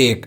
1।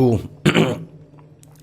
2।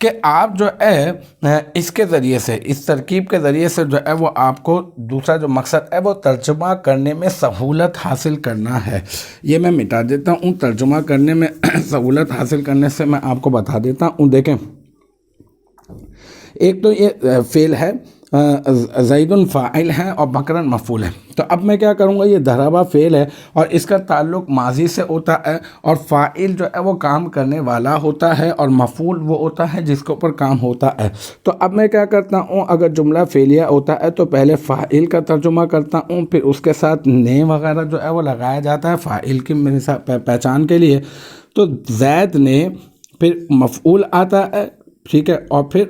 کہ آپ جو ہے اس کے ذریعے سے، اس ترکیب کے ذریعے سے جو ہے وہ آپ کو دوسرا جو مقصد ہے وہ ترجمہ کرنے میں سہولت حاصل کرنا ہے۔ یہ میں مٹا دیتا ہوں، ترجمہ کرنے میں سہولت حاصل کرنے سے میں آپ کو بتا دیتا ہوں۔ دیکھیں، ایک تو یہ فعل ہے، زید فاعل ہے اور بکرن مفعول ہے۔ تو اب میں کیا کروں گا، یہ ضربہ فعل ہے اور اس کا تعلق ماضی سے ہوتا ہے، اور فاعل جو ہے وہ کام کرنے والا ہوتا ہے، اور مفعول وہ ہوتا ہے جس کے اوپر کام ہوتا ہے۔ تو اب میں کیا کرتا ہوں، اگر جملہ فعلیہ ہوتا ہے تو پہلے فاعل کا ترجمہ کرتا ہوں، پھر اس کے ساتھ نے وغیرہ جو ہے وہ لگایا جاتا ہے فاعل کی پہچان کے لیے۔ تو زید نے، پھر مفعول آتا ہے، ٹھیک ہے، اور پھر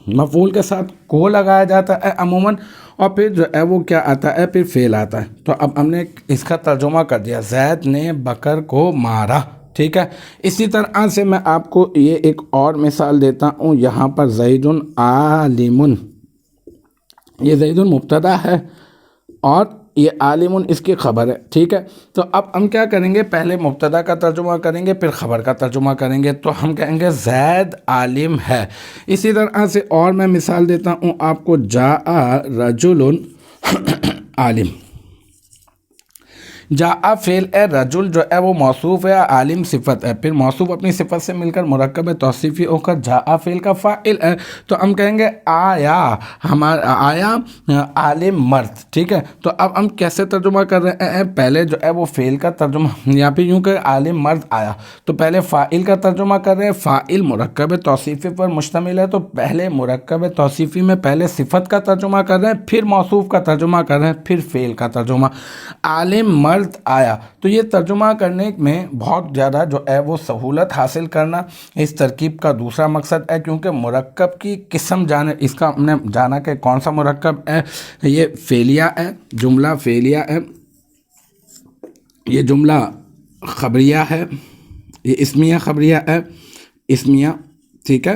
مفعول کے ساتھ کو لگایا جاتا ہے عموماً، اور پھر جو ہے وہ کیا آتا ہے، پھر فعل آتا ہے۔ تو اب ہم نے اس کا ترجمہ کر دیا، زید نے بکر کو مارا، ٹھیک ہے۔ اسی طرح سے میں آپ کو یہ ایک اور مثال دیتا ہوں۔ یہاں پر زید عالم، یہ زید مبتدا ہے اور یہ عالم اس کی خبر ہے، ٹھیک ہے۔ تو اب ہم کیا کریں گے، پہلے مبتدا کا ترجمہ کریں گے، پھر خبر کا ترجمہ کریں گے۔ تو ہم کہیں گے زید عالم ہے۔ اسی طرح سے اور میں مثال دیتا ہوں آپ کو، جاء رجل عالم۔ جاء فعل ہے، رجل جو ہے وہ موصوف ہے، عالم صفت ہے، پھر موصوف اپنی صفت سے مل کر مرکب توصیفی ہو کر جاء فعل کا فاعل ہے۔ تو ہم کہیں گے آیا، ہمارا آیا عالم مرد، ٹھیک ہے۔ تو اب ہم کیسے ترجمہ کر رہے ہیں، پہلے جو ہے وہ فعل کا ترجمہ، یا پھر یوں کہ عالم مرد آیا، تو پہلے فاعل کا ترجمہ کر رہے ہیں۔ فاعل مرکب توصیفی پر مشتمل ہے، تو پہلے مرکب توصیفی میں پہلے صفت کا ترجمہ کر رہے ہیں، پھر موصوف کا ترجمہ کر رہے ہیں، پھر فعل کا ترجمہ۔ عالم مرد آیا، تو یہ ترجمہ کرنے میں بہت زیادہ جو ہے وہ سہولت حاصل کرنا اس ترکیب کا دوسرا مقصد ہے، کیونکہ مرکب کی قسم جانے، اس کا ہم نے جانا کہ کون سا مرکب ہے، یہ فعلیہ ہے، جملہ فعلیہ ہے، یہ جملہ خبریہ ہے، یہ اسمیہ خبریہ ہے، اسمیہ، ٹھیک ہے،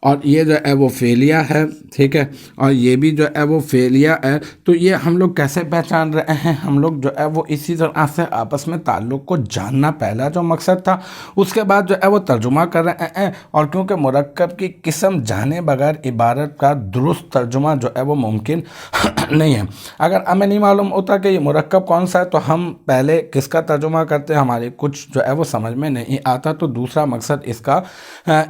اور یہ جو ہے وہ فعلیہ ہے، ٹھیک ہے، اور یہ بھی جو ہے وہ فعلیہ ہے۔ تو یہ ہم لوگ کیسے پہچان رہے ہیں، ہم لوگ جو ہے وہ اسی طرح سے آپس میں تعلق کو جاننا پہلا جو مقصد تھا، اس کے بعد جو ہے وہ ترجمہ کر رہے ہیں۔ اور کیونکہ مرکب کی قسم جانے بغیر عبارت کا درست ترجمہ جو ہے وہ ممکن نہیں ہے۔ اگر ہمیں نہیں معلوم ہوتا کہ یہ مرکب کون سا ہے تو ہم پہلے کس کا ترجمہ کرتے ہیں، ہمارے کچھ جو ہے وہ سمجھ میں نہیں آتا۔ تو دوسرا مقصد اس کا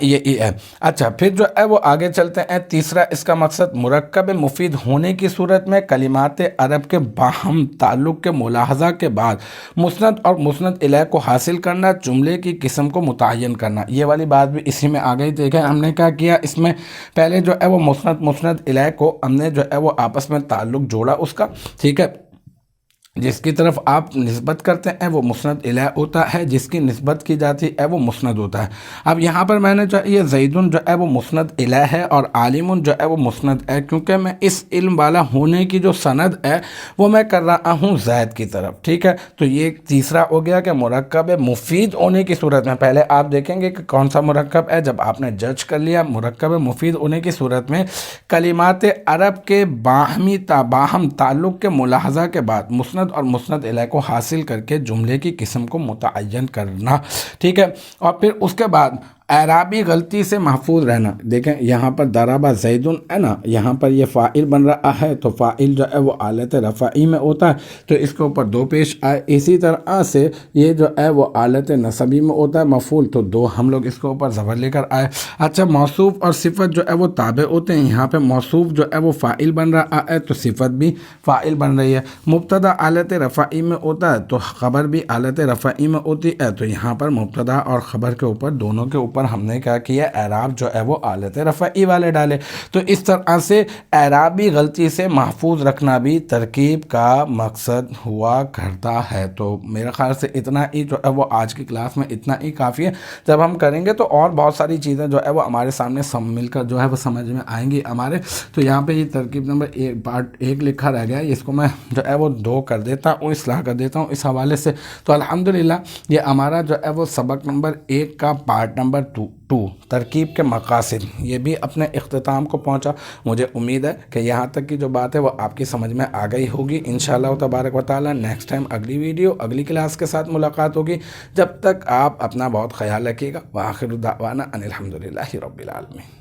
یہی ہے۔ اچھا، پھر جو ہے وہ آگے چلتے ہیں۔ تیسرا اس کا مقصد، مرکب مفید ہونے کی صورت میں کلمات عرب کے باہم تعلق کے ملاحظہ کے بعد مسند اور مسند الیہ کو حاصل کرنا، جملے کی قسم کو متعین کرنا۔ یہ والی بات بھی اسی میں آ گئی۔ دیکھیں ہم نے کیا کیا، اس میں پہلے جو ہے وہ مسند الیہ کو ہم نے جو ہے وہ آپس میں تعلق جوڑا اس کا، ٹھیک ہے، جس کی طرف آپ نسبت کرتے ہیں وہ مسند الیہ ہوتا ہے، جس کی نسبت کی جاتی ہے وہ مسند ہوتا ہے۔ اب یہاں پر میں نے جو یہ زیدن جو ہے وہ مسند الیہ ہے اور عالم جو ہے وہ مسند ہے، کیونکہ میں اس علم والا ہونے کی جو سند ہے وہ میں کر رہا ہوں زید کی طرف، ٹھیک ہے۔ تو یہ تیسرا ہو گیا کہ مرکب مفید ہونے کی صورت میں، پہلے آپ دیکھیں گے کہ کون سا مرکب ہے، جب آپ نے جج کر لیا مرکب مفید ہونے کی صورت میں کلمات عرب کے باہم تعلق کے ملاحظہ کے بعد مسند اور مسند الیہ کو حاصل کر کے جملے کی قسم کو متعین کرنا، ٹھیک ہے۔ اور پھر اس کے بعد اعرابی غلطی سے محفوظ رہنا۔ دیکھیں یہاں پر ضربہ زیدن ہے نا، یہاں پر یہ فاعل بن رہا ہے، تو فاعل جو ہے وہ آلت رفعی میں ہوتا ہے، تو اس کے اوپر دو پیش آئے۔ اسی طرح سے یہ جو ہے وہ آلت نصبی میں ہوتا ہے، مفعول، تو دو ہم لوگ اس کے اوپر زبر لے کر آئے۔ اچھا، موصوف اور صفت جو ہے وہ تابع ہوتے ہیں، یہاں پہ موصوف جو ہے وہ فاعل بن رہا ہے تو صفت بھی فاعل بن رہی ہے۔ مبتدا آلت رفعی میں ہوتا ہے تو خبر بھی آلت رفعی میں ہوتی ہے، تو یہاں پر مبتدا اور خبر کے اوپر دونوں کے اوپر ہم نے کیا کیا، اعراب جو ہے وہ آلت رفعی والے ڈالے۔ تو اس طرح سے اعرابی غلطی سے محفوظ رکھنا بھی ترکیب کا مقصد ہوا کرتا ہے۔ تو میرے خیال سے اتنا ہی جو ہے وہ آج کی کلاس میں اتنا ہی کافی ہے۔ جب ہم کریں گے تو اور بہت ساری چیزیں جو ہے وہ ہمارے سامنے مل کر جو ہے وہ سمجھ میں آئیں گی ہمارے۔ تو یہاں پہ یہ ترکیب نمبر پارٹ 1 لکھا رہ گیا ہے، اس کو میں جو ہے وہ 2 کر دیتا ہوں، اصلاح کر دیتا ہوں اس حوالے سے۔ تو الحمدللہ یہ ہمارا جو ہے وہ سبق نمبر 1 کا پارٹ نمبر ٹو ترکیب کے مقاصد، یہ بھی اپنے اختتام کو پہنچا۔ مجھے امید ہے کہ یہاں تک کی جو بات ہے وہ آپ کی سمجھ میں آ گئی ہوگی۔ انشاءاللہ تبارک و تعالی نیکسٹ ٹائم اگلی ویڈیو اگلی کلاس کے ساتھ ملاقات ہوگی۔ جب تک آپ اپنا بہت خیال رکھیے گا۔ وآخر دعوانا ان الحمدللہ رب العالمین۔